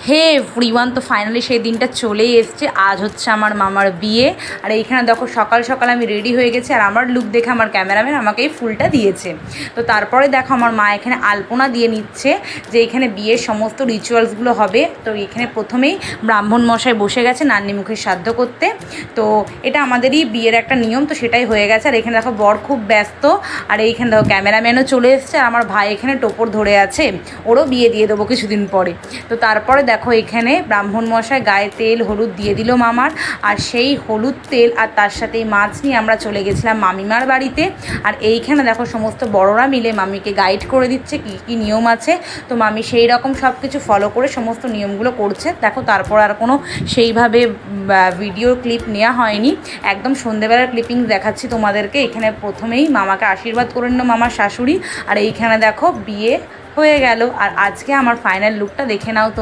হে everyone, তো finally সেই দিনটা চলেই এসছে। আজ হচ্ছে আমার মামার বিয়ে। আর এইখানে দেখো সকাল সকাল আমি রেডি হয়ে গেছি, আর আমার লুক দেখে আমার ক্যামেরাম্যান আমাকে এই ফুলটা দিয়েছে। তো তারপরে দেখো আমার মা এখানে আলপনা দিয়ে নিচ্ছে, যে এখানে বিয়ের সমস্ত রিচুয়ালসগুলো হবে। তো এখানে প্রথমেই ব্রাহ্মণ মশাই বসে গেছে নান্নি মুখে শ্রাদ্ধ করতে। তো এটা আমাদেরই বিয়ের একটা নিয়ম, তো সেটাই হয়ে গেছে। আর এখানে দেখো বর খুব ব্যস্ত, আর এইখানে দেখো ক্যামেরাম্যানও চলে এসছে, আর আমার ভাই এখানে টোপর ধরে আছে, ওরও বিয়ে দিয়ে দেবো কিছুদিন পরে। তো তারপরে দেখো এখানে ব্রাহ্মণ মশাই গায়ে তেল হলুদ দিয়ে দিল মামার, আর সেই হলুদ তেল আর তার সাথে এই মাছ নিয়ে আমরা চলে গেছিলাম মামিমার বাড়িতে। আর এইখানে দেখো সমস্ত বড়রা মিলে মামিকে গাইড করে দিচ্ছে কী কী নিয়ম আছে। তো মামি সেই রকম সব কিছু ফলো করে সমস্ত নিয়মগুলো করছে। দেখো তারপর আর কোনো সেইভাবে ভিডিও ক্লিপ নেওয়া হয়নি, একদম সন্ধেবেলার ক্লিপিংস দেখাচ্ছি তোমাদেরকে। এখানে প্রথমেই মামাকে আশীর্বাদ করে নিল মামার শাশুড়ি, আর এইখানে দেখো বিয়ে হয়ে গেল। আর আজকে আমার ফাইনাল লুকটা দেখে নাও তো।